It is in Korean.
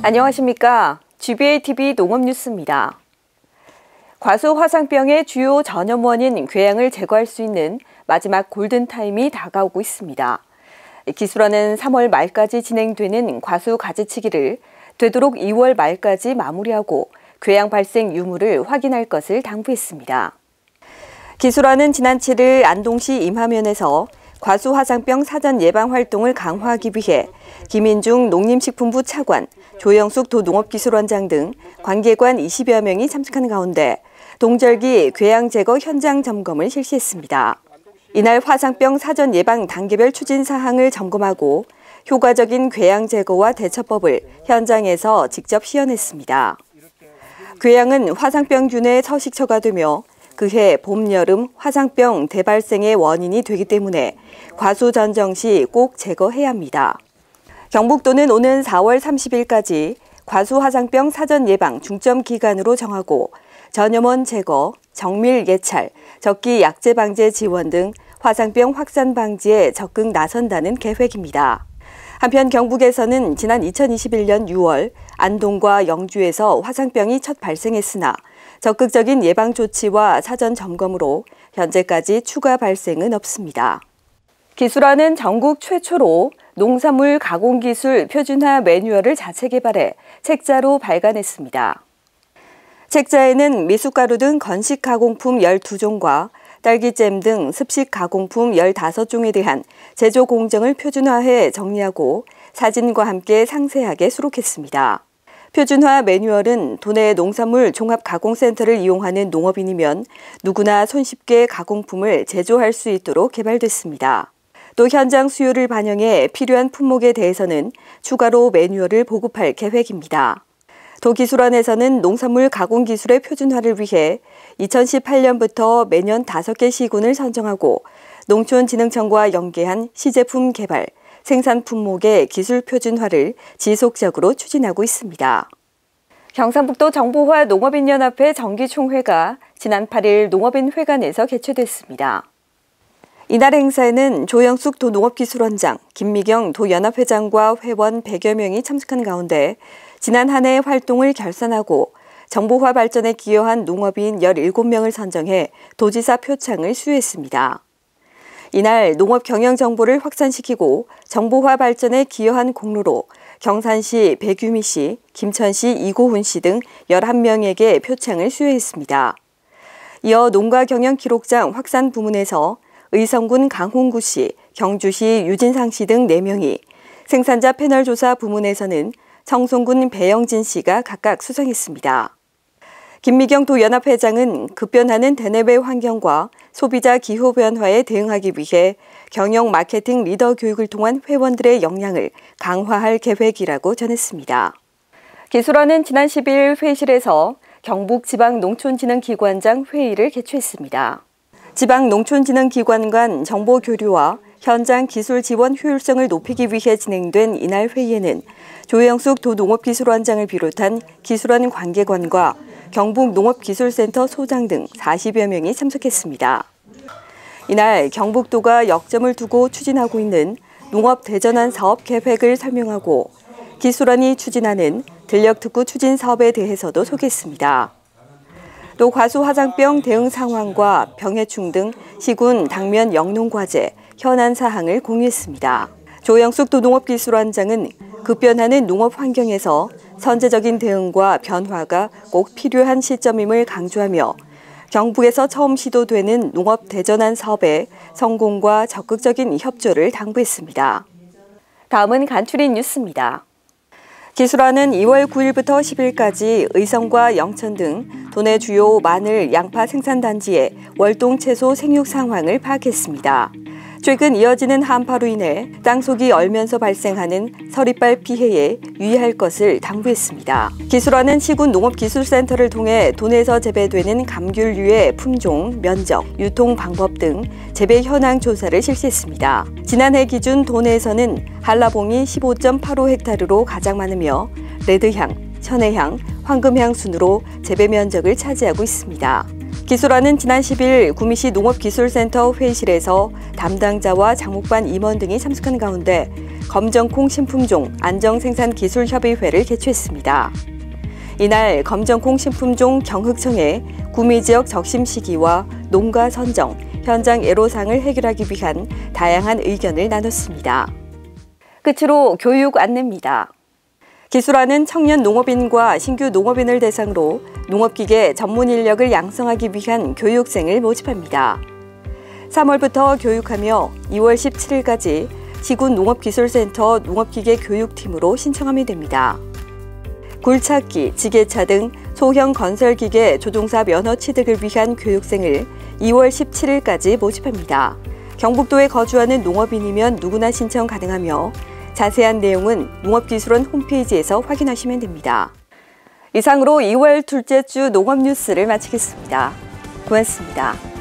안녕하십니까. GBA-TV 농업뉴스입니다. 과수 화상병의 주요 전염 원인 궤양을 제거할 수 있는 마지막 골든타임이 다가오고 있습니다. 기술화는 3월 말까지 진행되는 과수 가지치기를 되도록 2월 말까지 마무리하고 궤양 발생 유무를 확인할 것을 당부했습니다. 기술화는 지난 7일 안동시 임하면에서 과수 화상병 사전 예방 활동을 강화하기 위해 김인중 농림식품부 차관, 조영숙 도농업기술원장 등 관계관 20여 명이 참석한 가운데 동절기 궤양 제거 현장 점검을 실시했습니다. 이날 화상병 사전 예방 단계별 추진 사항을 점검하고 효과적인 궤양 제거와 대처법을 현장에서 직접 시연했습니다. 궤양은 화상병균의 서식처가 되며 그해 봄, 여름 화상병 대발생의 원인이 되기 때문에 과수 전정 시 꼭 제거해야 합니다. 경북도는 오는 4월 30일까지 과수 화상병 사전 예방 중점 기간으로 정하고 전염원 제거, 정밀 예찰, 적기 약재 방제 지원 등 화상병 확산 방지에 적극 나선다는 계획입니다. 한편 경북에서는 지난 2021년 6월 안동과 영주에서 화상병이 첫 발생했으나 적극적인 예방 조치와 사전 점검으로 현재까지 추가 발생은 없습니다. 기술화는 전국 최초로 농산물 가공기술 표준화 매뉴얼을 자체 개발해 책자로 발간했습니다. 책자에는 미숫가루 등 건식 가공품 12종과 딸기잼 등 습식 가공품 15종에 대한 제조 공정을 표준화해 정리하고 사진과 함께 상세하게 수록했습니다. 표준화 매뉴얼은 도내 농산물 종합가공센터를 이용하는 농업인이면 누구나 손쉽게 가공품을 제조할 수 있도록 개발됐습니다. 또 현장 수요를 반영해 필요한 품목에 대해서는 추가로 매뉴얼을 보급할 계획입니다. 도기술원에서는 농산물 가공기술의 표준화를 위해 2018년부터 매년 5개 시군을 선정하고 농촌진흥청과 연계한 시제품 개발, 생산 품목의 기술 표준화를 지속적으로 추진하고 있습니다. 경상북도 정보화 농업인연합회 정기총회가 지난 8일 농업인회관에서 개최됐습니다. 이날 행사에는 조영숙 도농업기술원장, 김미경 도연합회장과 회원 100여 명이 참석한 가운데 지난 한 해의 활동을 결산하고 정보화 발전에 기여한 농업인 17명을 선정해 도지사 표창을 수여했습니다. 이날 농업 경영 정보를 확산시키고 정보화 발전에 기여한 공로로 경산시 백유미 씨, 김천시 이고훈 씨 등 11명에게 표창을 수여했습니다. 이어 농가 경영 기록장 확산 부문에서 의성군 강홍구 씨, 경주시 유진상 씨 등 4명이, 생산자 패널 조사 부문에서는 청송군 배영진 씨가 각각 수상했습니다. 김미경 도연합회장은 급변하는 대내외 환경과 소비자 기후 변화에 대응하기 위해 경영 마케팅 리더 교육을 통한 회원들의 역량을 강화할 계획이라고 전했습니다. 기술원은 지난 10일 회의실에서 경북지방농촌진흥기관장 회의를 개최했습니다. 지방농촌진흥기관 간 정보 교류와 현장 기술 지원 효율성을 높이기 위해 진행된 이날 회의에는 조영숙 도농업기술원장을 비롯한 기술원 관계관과 경북농업기술센터 소장 등 40여 명이 참석했습니다. 이날 경북도가 역점을 두고 추진하고 있는 농업대전환 사업 계획을 설명하고 기술원이 추진하는 들녘특구 추진 사업에 대해서도 소개했습니다. 또 과수 화상병 대응 상황과 병해충 등 시군 당면 영농과제, 현안 사항을 공유했습니다. 조영숙 도농업기술원장은 급변하는 농업 환경에서 선제적인 대응과 변화가 꼭 필요한 시점임을 강조하며 경북에서 처음 시도되는 농업 대전환 사업의 성공과 적극적인 협조를 당부했습니다. 다음은 간추린 뉴스입니다. 기술화는 2월 9일부터 10일까지 의성과 영천 등 도내 주요 마늘, 양파 생산단지의 월동 채소 생육 상황을 파악했습니다. 최근 이어지는 한파로 인해 땅속이 얼면서 발생하는 서리빨 피해에 유의할 것을 당부했습니다. 기술화는 시군 농업기술센터를 통해 도내에서 재배되는 감귤류의 품종, 면적, 유통 방법 등 재배 현황 조사를 실시했습니다. 지난해 기준 도내에서는 한라봉이 15.85헥타르로 가장 많으며 레드향, 천혜향, 황금향 순으로 재배 면적을 차지하고 있습니다. 기술화는 지난 10일 구미시 농업기술센터 회의실에서 담당자와 장목반 임원 등이 참석한 가운데 검정콩 신품종 안정생산기술협의회를 개최했습니다. 이날 검정콩 신품종 경흑청에 구미 지역 적심 시기와 농가 선정, 현장 애로사항을 해결하기 위한 다양한 의견을 나눴습니다. 끝으로 교육 안내입니다. 기술화는 청년 농업인과 신규 농업인을 대상으로 농업기계 전문 인력을 양성하기 위한 교육생을 모집합니다. 3월부터 교육하며 2월 17일까지 시군 농업기술센터 농업기계 교육팀으로 신청하면 됩니다. 굴착기, 지게차 등 소형 건설기계 조종사 면허 취득을 위한 교육생을 2월 17일까지 모집합니다. 경북도에 거주하는 농업인이면 누구나 신청 가능하며 자세한 내용은 농업기술원 홈페이지에서 확인하시면 됩니다. 이상으로 2월 둘째 주 농업 뉴스를 마치겠습니다. 고맙습니다.